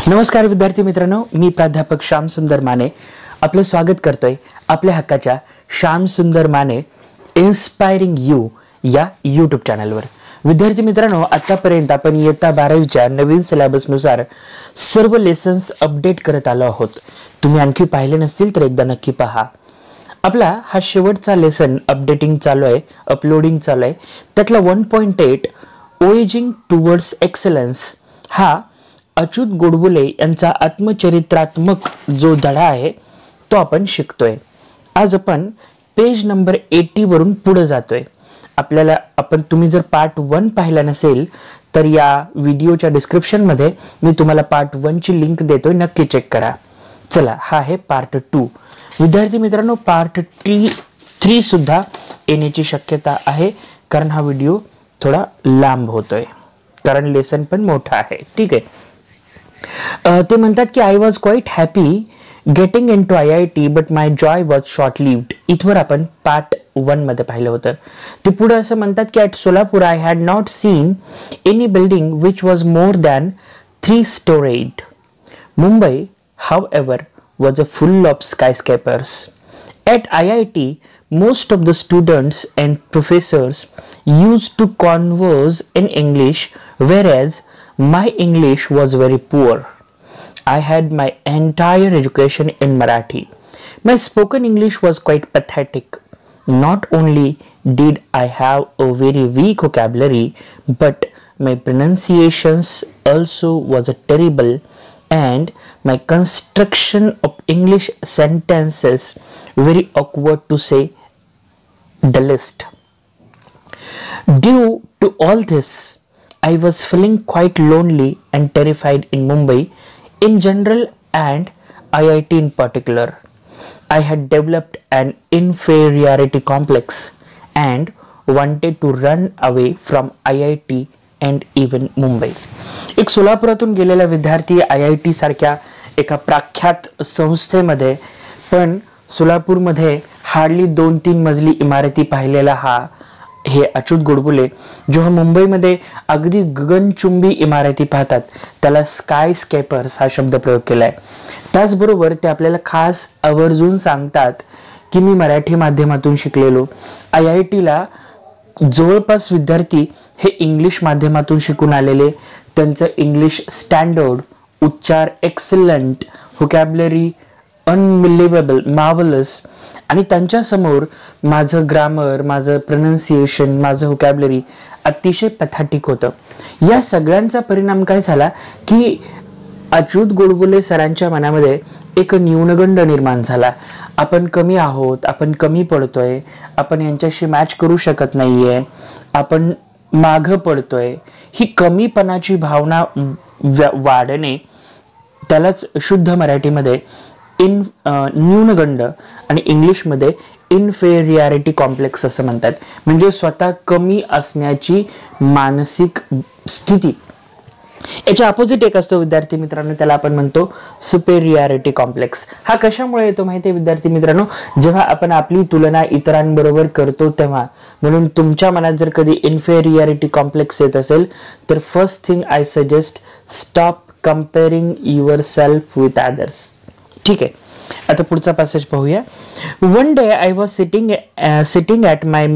नमस्कार विद्यार्थी मित्रांनो, मी प्राध्यापक श्याम सुंदर माने आपलं स्वागत करतोय आपल्या हक्काच्या श्याम सुंदर माने इन्स्पायरिंग यू या यूट्यूब चॅनलवर। विद्यार्थी मित्रांनो, आतापर्यंत आपण इयत्ता 12वीच्या नवीन सिलेबसनुसार सर्व लेसन्स अपडेट करत आलो आहोत। तुम्ही आणखी पाहिले नसतील तर एकदा नक्की पहा। आपला हा शेवटचा लेसन अपडेटिंग चालू आहे, अपलोडिंग चालू आहे। त्यातला 1.8 ओएजिंग टुवर्ड्स एक्सलन्स हा अच्युत गोडबोले यांचा आत्मचरित्रात्मक जो धडा आहे तो आपण शिकतोय। आज आपण पेज नंबर 80 वरून पुढे जातोय। तुम्ही जर पार्ट 1 पाहिला नसेल तर या व्हिडिओच्या डिस्क्रिप्शन मध्ये मी तुम्हाला पार्ट 1 ची लिंक देतोय, नक्की चेक करा। चला, हा आहे पार्ट 2। विद्यार्थी मित्रांनो, पार्ट 3 सुद्धा येण्याची शक्यता आहे, कारण हा व्हिडिओ थोडा लांब होतोय, कारण लेसन पण मोठा आहे। ठीक आहे। ते म्हणतात की I was quite happy getting in to IIT but my joy was short lived. इथवर आपण पार्ट 1 मध्ये पाहिलं होतं। ते पुढे असं म्हणतात की at Solapur I had not seen any building which was more than 3 storied. Mumbai, however, was full of skyscrapers. At IIT, most of the students and professors used to converse in English, whereas my English was very poor. I had my entire education in Marathi. My spoken English was quite pathetic. Not only did I have a very weak vocabulary, but my pronunciations also was terrible, and my construction of English sentences very awkward to say the least. Due to all this, I was feeling quite lonely and terrified in Mumbai in general and IIT in particular. I had developed an inferiority complex and wanted to run away from IIT and even Mumbai. एक सोलापुरातून गेलेला विद्यार्थी IIT सारख्या एका प्रख्यात संस्थेमध्ये, पण सोलापूरमध्ये hardly 2-3 मजली इमारती पाहिलेला हे अच्युत गोडबोले जेव्हा मुंबईमध्ये अगदी गगनचुंबी इमारती पाहतात त्याला स्काय स्केपर्स हा शब्द प्रयोग केलाय। त्याचबरोबर ते आपल्याला खास आवर्जून सांगतात की मी मराठी माध्यमातून शिकलेलो, IIT ला जवळपास विद्यार्थी हे इंग्लिश माध्यमातून शिकून आलेले, त्यांचं इंग्लिश स्टँडर्ड, उच्चार एक्सलंट, व्होकॅब्युलरी अनबिलिव्हेबल, मार्वलस, आणि त्यांच्या समोर माझं ग्रामर, माझं प्रोनाउन्सिएशन, माझं व्होकॅब्युलरी अतिशय पॅथेटिक होतं। या सगळ्यांचा परिणाम काय झाला की अच्युत गोडबोले सरांच्या मनामध्ये एक न्यूनगंड निर्माण झाला। आपण कमी आहोत, आपण कमी पडतोय, आपण यांच्याशी मॅच करू शकत नाहीये, आपण मागं पडतोय, ही कमीपणाची भावना वाढणे त्यालाच शुद्ध मराठीमध्ये न्यूनगंड आणि इंग्लिशमध्ये इन्फेरियरिटी कॉम्प्लेक्स असं म्हणतात। म्हणजे स्वतः कमी असण्याची मानसिक स्थिती। याच्या अपोजिट एक असतो विद्यार्थी मित्रांनो, त्याला आपण म्हणतो सुपेरियरिटी कॉम्प्लेक्स। हा कशामुळे येतो माहिती आहे विद्यार्थी मित्रांनो? जेव्हा आपण आपली तुलना इतरांबरोबर करतो तेव्हा। म्हणून तुमच्या मनात जर कधी इन्फेरियरिटी कॉम्प्लेक्स येत असेल तर first thing I suggest, stop comparing yourself with others. ठीक आहे, आता पुढचा पॅसेज पाहूया। One day I was sitting at my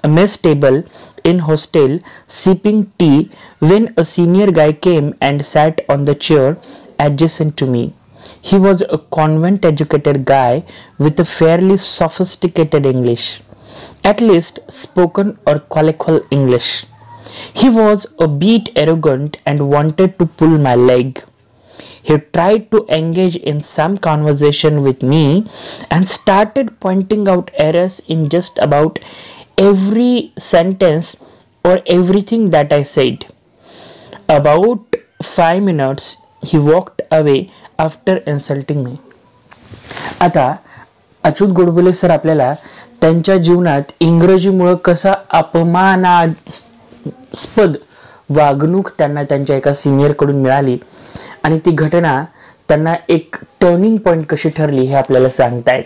mess table in hostel sipping tea when a senior guy came and sat on the chair adjacent to me. He was a convent educated guy with a fairly sophisticated English, at least spoken or colloquial English. He was a bit arrogant and wanted to pull my leg. He tried to engage in some conversation with me and started pointing out errors in just about every sentence or everything that I said. About 5 minutes, he walked away after insulting me. आता Achyut Godbole sir आपल्याला त्यांच्या जीवनात इंग्रजीमुळे कसा अपमानास्पद वागणूक त्यांना त्यांच्या एका सिनियर कडून मिळाली आणि ती घटना त्यांना एक टर्निंग पॉइंट कशी ठरली हे आपल्याला सांगतायत।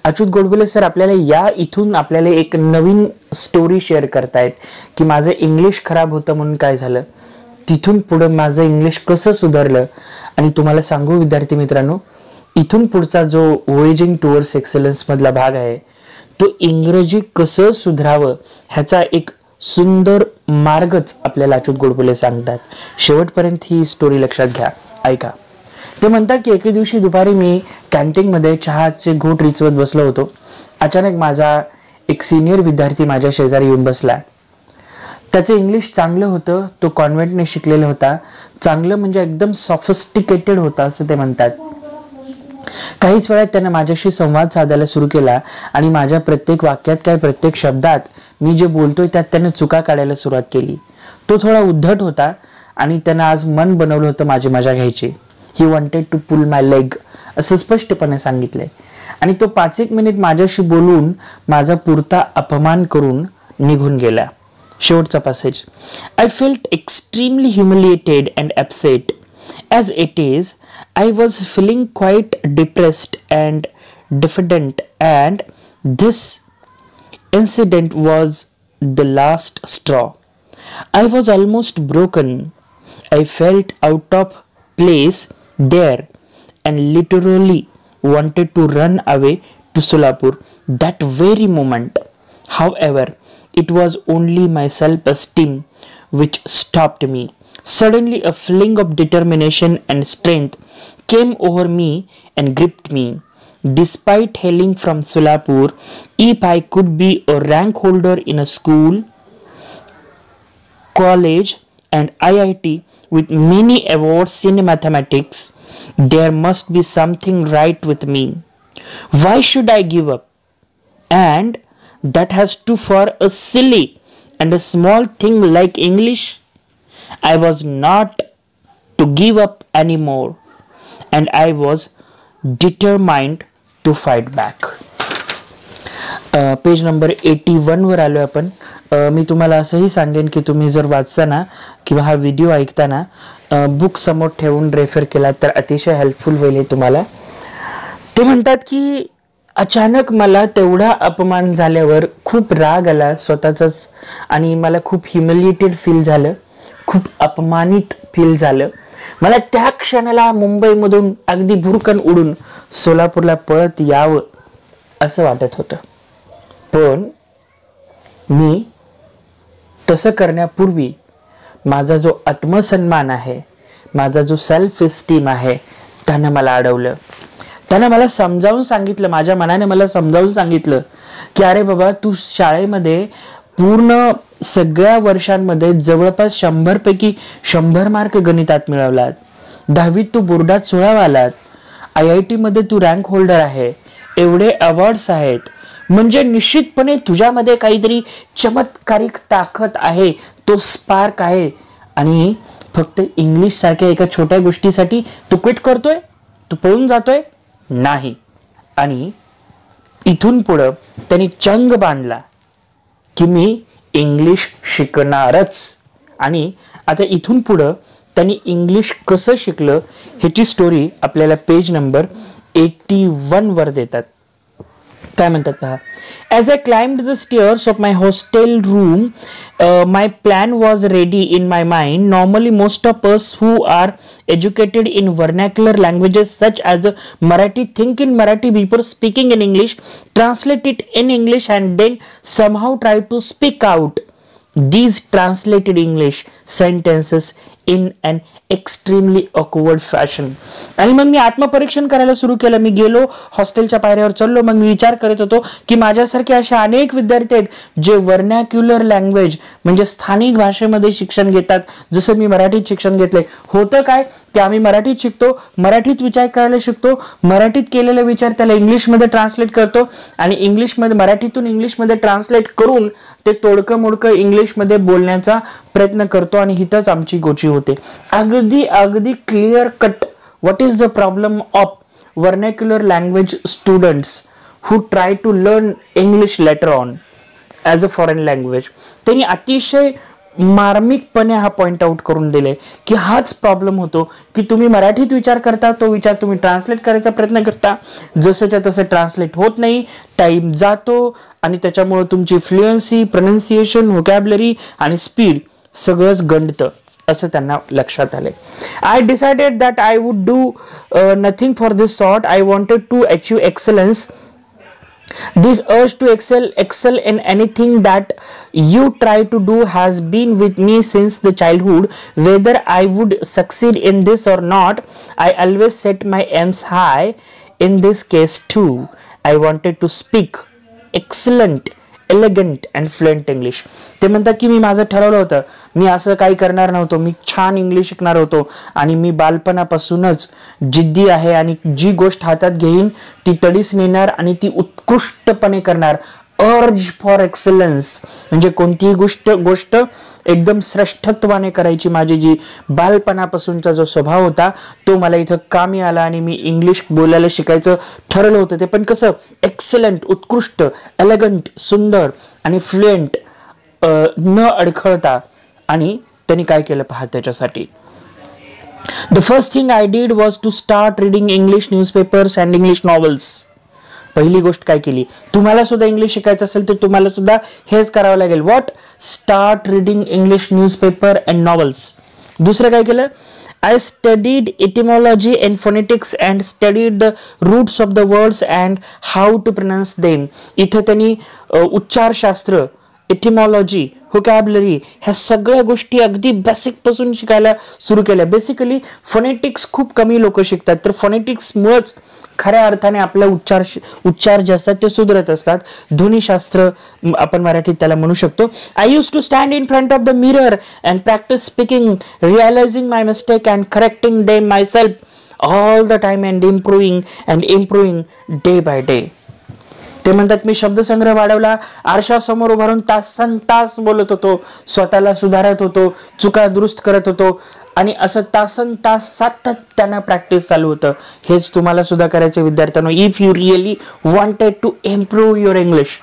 अच्युत गोडबोले सर आपल्याला इथून आपल्याला एक नवीन स्टोरी शेअर करतायत की माझं इंग्लिश खराब होतं म्हणून काय झालं, तिथून पुढे माझं इंग्लिश कसं सुधारलं आणि तुम्हाला सांगू विद्यार्थी मित्रांनो, इथून पुढचा जो वोएजिंग टुवर्ड्स एक्सलन्स मधला भाग आहे तो इंग्रजी कसं सुधारावं ह्याचा एक सुंदर मार्गच आपल्याला अच्युत गोडबोले सांगतात. शेवटपर्यंत ही स्टोरी लक्षात घ्या, ऐका. ते म्हणतात की एके दिवशी दुपारी मी कॅन्टीनमध्ये चहाचे घोट रिचवत बसलो होतो. अचानक माझा एक सिनियर विद्यार्थी माझ्या शेजारी येऊन बसला. त्याचं इंग्लिश चांगलं होतं, तो कॉन्व्हेंटने शिकलेला होता. चांगलं म्हणजे एकदम सॉफिस्टिकेटेड होता असं ते म्हणतात. काहीच वेळात त्याने माझ्याशी संवाद साधायला सुरू केला आणि माझ्या प्रत्येक वाक्यात काय प्रत्येक शब्दात मी जे बोलतोय त्यात त्याने चुका काढायला सुरुवात केली. तो थोडा उद्धट होता आणि त्यानं आज मन बनवलं होतं माझी मजा घ्यायची. He wanted to pull my leg असं स्पष्टपणे सांगितलंय. आणि तो 5-1 मिनिट माझ्याशी बोलून माझा पुरता अपमान करून निघून गेला. शेवटचा passage. I felt extremely humiliated and upset. As it is, I was feeling quite depressed and diffident, and this incident was the last straw. I was almost broken. I felt out of place there and literally wanted to run away to Solapur that very moment. However, it was only my self-esteem which stopped me. Suddenly, a feeling of determination and strength came over me and gripped me. Despite hailing from Solapur, if I could be a rank holder in a school, college, and IIT with many awards in mathematics, there must be something right with me. Why should I give up? And that has to for a silly and a small thing like English. I was not to give up anymore, and I was determined to fight back. Page number 81 वर आलो आपण. मी तुम्हाला असंही सांगेन की तुम्ही जर वाचताना किंवा हा व्हिडिओ ऐकताना बुक समोर ठेवून रेफर केला तर अतिशय हेल्पफुल होईल तुम्हाला. ते म्हणतात की अचानक मला तेवढा अपमान झाल्यावर खूप राग आला स्वतःचाच आणि मला खूप ह्युमिलिएटेड फील झालं, खूप अपमानित फील झालं. मला त्या क्षणाला मुंबईमधून अगदी भुरकन उडून सोलापूरला पळत यावं असं वाटत होतं. पण मी तसं करण्यापूर्वी माझा जो आत्मसन्मान आहे, माझा जो सेल्फ इस्टीम आहे त्यानं मला अडवलं. त्यानं मला समजावून सांगितलं, माझ्या मनाने मला समजावून सांगितलं की अरे बाबा, तू शाळेमध्ये पूर्ण सगळ्या वर्षांमध्ये जवळपास 100 पैकी 100 मार्क गणितात मिळवलात. 10वीत तू बोर्डात 16 आलात. IIT मध्ये तू रँक होल्डर आहे. एवढे अवॉर्ड्स आहेत. म्हणजे निश्चितपणे तुझ्यामध्ये काहीतरी चमत्कारिक ताकद आहे, तो स्पार्क आहे. आणि फक्त इंग्लिश सारख्या एका छोट्या गोष्टीसाठी तू क्विट करतोय, तू पळून जातोय नाही. आणि इथून पुढं त्यांनी चंग बांधला की मी इंग्लिश शिकणारच. आणि आता इथून पुढं त्यांनी इंग्लिश कसं शिकलं ह्याची स्टोरी आपल्याला पेज नंबर 81 वर देतात. काय म्हणतात पहा. As I climbed the stairs of my hostel room, my plan was ready in my mind. Normally, most of us who are educated in vernacular languages such as Marathi think in Marathi before speaking in English, translate it in English, and then somehow try to speak out these translated English sentences in an extremely awkward fashion. आणि मग मी आत्मपरीक्षण करायला सुरू केलं. मी गेलो, हॉस्टेलच्या पायऱ्यावर चढलो. मग मी विचार करत होतो की माझ्यासारखे असे अनेक विद्यार्थी आहेत जे वर्नॅक्युलर लँग्वेज म्हणजे स्थानिक भाषेमध्ये शिक्षण घेतात, जसं मी मराठीत शिक्षण घेतलंय. होतं काय की आम्ही मराठीत शिकतो, मराठीत विचार करायला शिकतो, मराठीत केलेले विचार त्याला इंग्लिशमध्ये ट्रान्सलेट करतो आणि इंग्लिशमध्ये मराठीतून इंग्लिशमध्ये ट्रान्सलेट करून ते तोडकं मोडकं इंग्लिशमध्ये बोलण्याचा प्रयत्न करतो. आणि हिथंच आमची गोची होते. अगदी clear cut what is the problem of vernacular language students who try to learn English later on as a foreign language. त्यांनी अतिशय मार्मिकपणे हा पॉइंट आउट करून दिले की हाच प्रॉब्लेम होतो की तुम्ही मराठीत विचार करता, तो विचार तुम्ही ट्रान्सलेट करायचा प्रयत्न करता, जसंच्या तसं ट्रान्सलेट होत नाही, टाइम जातो आणि त्याच्यामुळे तुमची फ्लुएन्सी, प्रोनाउन्सिएशन, व्होकॅब्युलरी आणि स्पीड सगळंच गंडतं. असं त्यांना लक्षात आले. I decided that I would do nothing for this sort. I wanted to achieve excellence. This urge to excel in anything that you try to do has been with me since the childhood. Whether I would succeed in this or not, I always set my aims high. In this case too, I wanted to speak excellent, elegant and fluent English. ते म्हणतात की मी माझं ठरवलं होतं, मी असं काही करणार नव्हतो, मी छान इंग्लिश शिकणार होतो आणि मी बालपणापासूनच जिद्दी आहे आणि जी गोष्ट हातात घेईन ती तडीस नेणार आणि ती उत्कृष्टपणे करणार. अर्ज फॉर एक्सलन्स म्हणजे कोणतीही गोष्ट एकदम श्रेष्ठत्वाने करायची. माझी जी बालपणापासूनचा जो स्वभाव होता तो मला इथं कामी आला आणि मी इंग्लिश बोलायला शिकायचं ठरवलं होतं. ते पण कसं एक्सलंट, उत्कृष्ट, एलिगंट, सुंदर आणि फ्लुएंट, न अडखळता. आणि त्यांनी काय केलं पहा त्याच्यासाठी. The first thing I did was to start reading English newspapers and English novels. पहिली गोष्ट काय केली, तुम्हाला सुद्धा इंग्लिश शिकायचं असेल तर तुम्हाला सुद्धा हेच करावं लागेल. What? Start reading English newspaper and novels. दुसरं काय केलं, I studied etymology and phonetics and studied the roots of the words and how to pronounce them. इथे त्यांनी उच्चारशास्त्र, एटिमॉलॉजी, व्होकॅब्युलरी ह्या सगळ्या गोष्टी अगदी बेसिक पासून शिकायला सुरू केल्या. बेसिकली फोनेटिक्स खूप कमी लोक शिकतात, तर फोनेटिक्समुळेच खऱ्या अर्थाने आपला उच्चार जे असतात ते सुधारत असतात. ध्वनिशास्त्र आपण मराठीत त्याला म्हणू शकतो. I use to stand in front of the mirror and practice speaking, realising my mistake and correcting them myself all the time and improving day by day. ते म्हणतात मी शब्दसंग्रह वाढवला, आरशासमोर उभारून तासन तास बोलत होतो, स्वतःला सुधारत होतो, चुका दुरुस्त करत होतो आणि असं तासन तास सातत्यानं प्रॅक्टिस चालू होतं. हेच तुम्हाला सुद्धा करायचे विद्यार्थ्यांनो. If you really wanted to improve your English,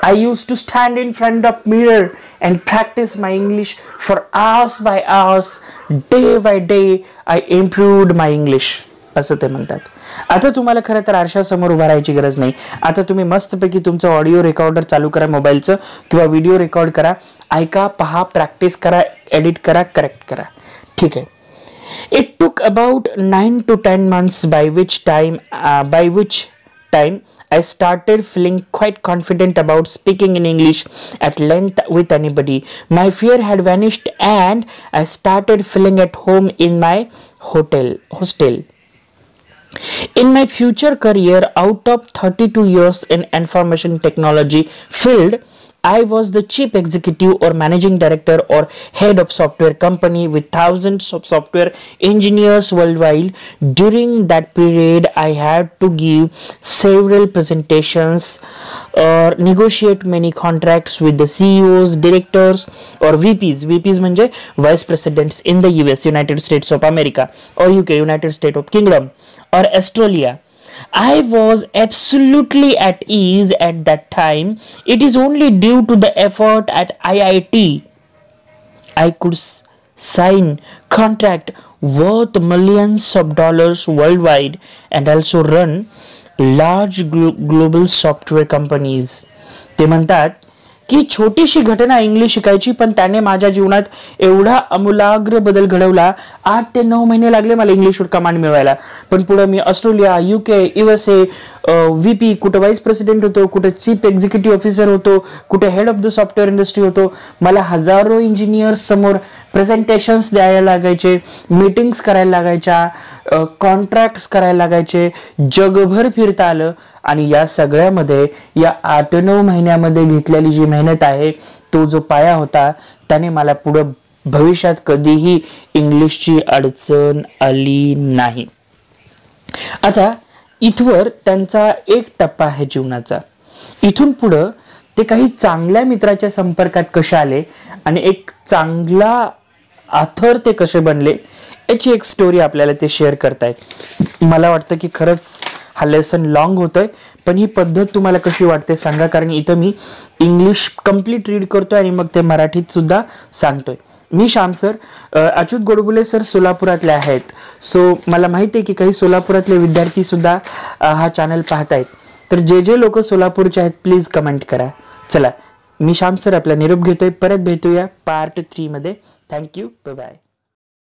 I use to stand in front of mirror and practice my English for hours by hours, day by day I improved my English, असं ते म्हणतात. आता तुम्हाला खरं तर आरशासमोर उभा राहायची गरज नाही. आता तुम्ही मस्तपैकी तुमचं ऑडिओ रेकॉर्डर चालू करा मोबाईलचं किंवा व्हिडिओ रेकॉर्ड करा, ऐका, पहा, प्रॅक्टिस करा, एडिट करा, करेक्ट करा. ठीक आहे. It took about 9 to 10 months by which time I started feeling quite confident about speaking in English at length with anybody. My fear had vanished and I started feeling at home in my hostel. In my future career, out of 32 years in information technology field, I was the chief executive or managing director or head of software company with thousands of software engineers worldwide. During that period, I had to give several presentations or negotiate many contracts with the CEOs, directors or VPs. VPs म्हणजे vice presidents in the US, United States of America, or UK, United States of Kingdom, or Australia. I was absolutely at ease at that time. It is only due to the effort at IIT I could sign contract worth millions of dollars worldwide and also run large global software companies. ते म्हणतात की छोटीशी घटना English शिकायची, पण त्याने माझ्या जीवनात एवढा अमूलाग्र बदल घडवला. 8 ते 9 महिने लागले मला इंग्लिशवर कमांड मिळवायला, पण पुढे मी ऑस्ट्रेलिया, UK, USA, VP, कुठे व्हाईस प्रेसिडेंट होतो, कुठे चीफ एक्झिक्युटिव्ह ऑफिसर होतो, कुठे head of the software industry होतो. मला हजारो इंजिनियर्स समोर प्रेझेंटेशन्स द्यायला लागायचे, मीटिंग्स करायला लागायच्या, कॉन्ट्रॅक्ट्स करायला लागायचे, जगभर फिरता आलं. आणि या सगळ्यामध्ये या 8-9 महिन्यामध्ये घेतलेली जी मेहनत आहे, तो जो पाया होता, त्याने मला पुढं भविष्यात कधीही इंग्लिशची अडचण आली नाही. आता इथवर त्यांचा एक टप्पा आहे जीवनाचा. इथून पुढं ते काही चांगल्या मित्राच्या संपर्कात कसे आले आणि एक चांगला ऑथर ते कसे बनले याची एक स्टोरी आपल्याला ते शेअर करतायत. मला वाटतं की खरंच हा लेसन लॉंग होतोय, पण ही पद्धत तुम्हाला कशी वाटते सांगा, कारण इथं मी इंग्लिश कम्प्लीट रीड करतोय आणि मग ते मराठीत सुद्धा सांगतोय. मी श्याम सर, अच्युत गोडबोले सर सोलापुरातले आहेत. सो मला माहिती आहे की काही सोलापुरातले विद्यार्थी सुद्धा हा चॅनल पाहतायत. तर जे लोक सोलापूरचे आहेत प्लीज कमेंट करा. चला, मी श्याम सर आपला निरोप घेतोय. परत भेटूया पार्ट 3 मध्ये. Thank you, bye.